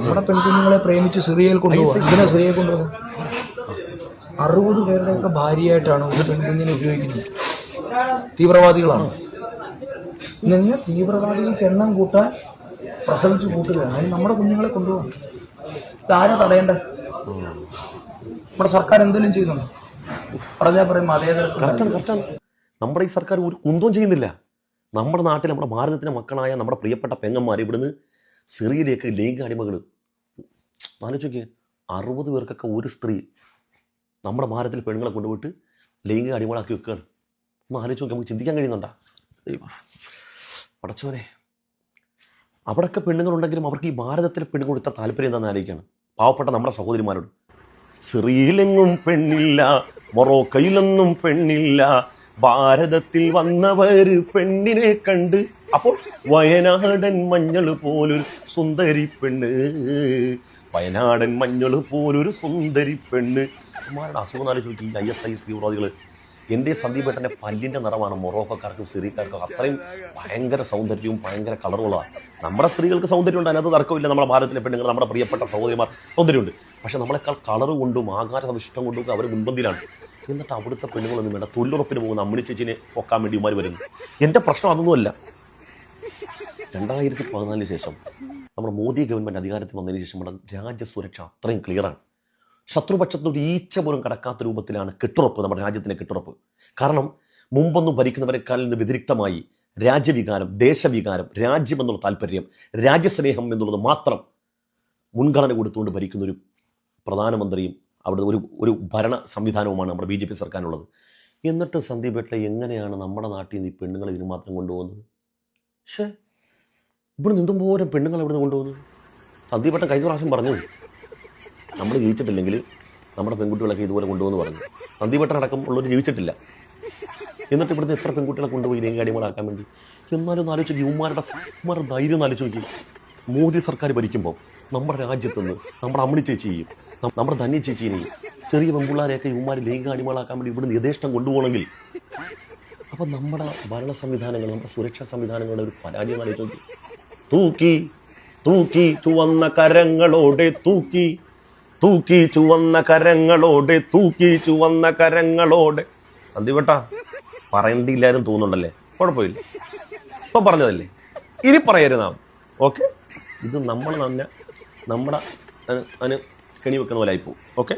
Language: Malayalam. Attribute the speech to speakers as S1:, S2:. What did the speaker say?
S1: നമ്മുടെ പെൺകുഞ്ഞുങ്ങളെ പ്രേമിച്ച് സിറിയയിൽ കൊണ്ടുപോകും. ഇതിനെ സിറിയയിൽ കൊണ്ടുപോകും. 60 പേരുടെയൊക്കെ ഭാര്യയായിട്ടാണ് ഒരു പെൺകുഞ്ഞിനെ ഉപയോഗിക്കുന്നത്. തീവ്രവാദികളാണ്. നിങ്ങൾ തീവ്രവാദികൾക്ക് എണ്ണം കൂട്ടാൻ പ്രസവിച്ച് കൂട്ടുകയാണ്. അതിന് നമ്മുടെ കുഞ്ഞുങ്ങളെ കൊണ്ടുപോകും. ഇതാരാ തടയേണ്ടത്? നമ്മുടെ സർക്കാർ എന്തെങ്കിലും ചെയ്യുന്നുണ്ടോ? പറഞ്ഞാൽ പറയും മതേതരത്വം.
S2: നമ്മുടെ ഈ സർക്കാർ ഒരു കുന്തവും ചെയ്യുന്നില്ല. നമ്മുടെ നാട്ടിൽ നമ്മുടെ ഭാരതത്തിലെ മക്കളായ നമ്മുടെ പ്രിയപ്പെട്ട പെങ്ങന്മാർ ഇവിടുന്ന് സിറിയയിലേക്ക് ലൈംഗിക അടിമകൾ ആലോചിക്കേ. 60 പേർക്കൊക്കെ ഒരു സ്ത്രീ നമ്മുടെ ഭാരതത്തിൽ പെണ്ണുങ്ങളെ കൊണ്ടുപോയിട്ട് ലൈംഗിക അടിമകളാക്കി വെക്കുകയാണ്. ഒന്ന് ആലോചിച്ച് നോക്കി, നമുക്ക് ചിന്തിക്കാൻ കഴിയുന്നുണ്ടോ? പടച്ചോനെ, അവിടെയൊക്കെ പെണ്ണുങ്ങളുണ്ടെങ്കിലും അവർക്ക് ഈ ഭാരതത്തിലെ പെണ്ണുങ്ങൾ ഇത്ര താല്പര്യം എന്താണെന്ന് ആലോചിക്കുകയാണ്. പാവപ്പെട്ട നമ്മുടെ സഹോദരിമാരോട്. സിറിയയിലെങ്ങും പെണ്ണില്ല, മൊറോക്കയിലൊന്നും പെണ്ണില്ല, ഭാരതത്തിൽ വന്നവർ പെണ്ണിനെ കണ്ട്. അപ്പോൾ വയനാടൻ മഞ്ഞൾ പോലൊരു സുന്ദരി പെണ്ണ്, വയനാടൻ മഞ്ഞൾ പോലൊരു സുന്ദരി പെണ്ണ്. അമ്മമാരുടെ അസുഖം നാല് ചോദിക്കും. ഈ ISIS തീവ്രവാദികൾ. എൻ്റെ സന്ദീപേട്ടൻ്റെ പല്ലിൻ്റെ നിറമാണ് മൊറോക്കോക്കാർക്കും സിറിയക്കാർക്കും അത്രയും ഭയങ്കര സൗന്ദര്യവും ഭയങ്കര കളറുകളാണ്. നമ്മുടെ സ്ത്രീകൾക്ക് സൗന്ദര്യമുണ്ട്, അതിനകത്ത് തർക്കമില്ല. നമ്മുടെ ഭാരതത്തിലെ പെണ്ണുങ്ങൾ, നമ്മുടെ പ്രിയപ്പെട്ട സഹോദരിമാർ സൗന്ദര്യമുണ്ട്. പക്ഷേ നമ്മളെക്കാൾ കളറ് കൊണ്ടും ആകാര സവിഷ്ടം കൊണ്ടും അവർ മുൻപന്തിയിലാണ്. എന്നിട്ട് അവിടുത്തെ പെണ്ണുങ്ങളൊന്നും വേണ്ട, തൊഴിലുറപ്പിന് പോകുന്ന അമ്മിണി ചേച്ചിനെ പൊക്കാൻ വേണ്ടി ഇമാർ വരുന്നു. എൻ്റെ പ്രശ്നം അതൊന്നുമല്ല. 2014 ശേഷം നമ്മുടെ മോദി ഗവൺമെൻറ് അധികാരത്തിൽ വന്നതിന് ശേഷം നമ്മുടെ രാജ്യസുരക്ഷ അത്രയും ക്ലിയറാണ്. ശത്രുപക്ഷത്തൊരു ഈച്ച പോലും കടക്കാത്ത രൂപത്തിലാണ് കെട്ടുറപ്പ്, നമ്മുടെ രാജ്യത്തിൻ്റെ കെട്ടുറപ്പ്. കാരണം മുമ്പൊന്നും ഭരിക്കുന്നവരെക്കാളിൽ നിന്ന് വ്യതിരിക്തമായി രാജ്യവികാരം, ദേശവികാരം, രാജ്യമെന്നുള്ള താല്പര്യം, രാജ്യസ്നേഹം എന്നുള്ളത് മാത്രം മുൻഗണന കൊടുത്തുകൊണ്ട് ഭരിക്കുന്ന ഒരു പ്രധാനമന്ത്രിയും അവിടെ ഒരു ഭരണ സംവിധാനവുമാണ് നമ്മുടെ BJP സർക്കാരിനുള്ളത്. എന്നിട്ട് സന്ദീപേട്ട എങ്ങനെയാണ് നമ്മുടെ നാട്ടിൽ നിന്ന് ഈ പെണ്ണുങ്ങളെ ഇതിന് മാത്രം കൊണ്ടുപോകുന്നത്? പക്ഷേ ഇവിടെ നിന്നും പോലും പെണ്ണുങ്ങൾ എവിടെ നിന്ന് കൊണ്ടുപോകുന്നത്? സന്ദീപേട്ടൻ കഴിഞ്ഞ പ്രാവശ്യം പറഞ്ഞു, നമ്മൾ ജീവിച്ചിട്ടില്ലെങ്കിൽ നമ്മുടെ പെൺകുട്ടികളൊക്കെ ഇതുപോലെ കൊണ്ടുപോകുന്നു പറഞ്ഞു. സന്ദീപേട്ടൻ അടക്കം ഉള്ളവർ ജീവിച്ചിട്ടില്ല. എന്നിട്ട് ഇവിടുന്ന് എത്ര പെൺകുട്ടികളെ കൊണ്ടുപോയി ലൈംഗിക അടിമകളാക്കാൻ വേണ്ടി? എന്നാലും ഒന്ന് ആലോചിച്ച് നോക്കി, ഇവന്മാരുടെ ധൈര്യം ഒന്ന് ആലോചിച്ച് നോക്കി. മോദി സർക്കാർ ഭരിക്കുമ്പോൾ നമ്മുടെ രാജ്യത്ത് നിന്ന് നമ്മുടെ അമ്മിണി ചേച്ചിയെയും നമ്മുടെ ധന്യ ചേച്ചീനെയും ചെറിയ പെൺപിള്ളാരെയൊക്കെ ഇവന്മാർ ലൈംഗിക അടിമകളാക്കാൻ വേണ്ടി ഇവിടുന്ന് യഥേഷ്ടം കൊണ്ടുപോകണമെങ്കിൽ അപ്പം നമ്മുടെ ഭരണ സംവിധാനങ്ങൾ, നമ്മുടെ സുരക്ഷാ സംവിധാനങ്ങളുടെ ഒരു പരാജയം ആലോചിച്ച് നോക്കി. തൂക്കി തൂക്കി ചുവന്ന കരങ്ങളോടെ തൂക്കി തൂക്കി ചുവന്ന കരങ്ങളോടെ തൂക്കി ചുവന്ന കരങ്ങളോടെ. സന്ദീപേട്ട പറയേണ്ടിയില്ലാരും തോന്നുന്നുണ്ടല്ലേ? കുഴപ്പമില്ല, ഇപ്പൊ പറഞ്ഞതല്ലേ, ഇനി പറയരുത് നാം. ഓക്കെ, ഇത് നമ്മൾ തന്നെ നമ്മുടെ അതിന് കെണി വെക്കുന്ന പോലെ ആയിപ്പോ. ഓക്കെ.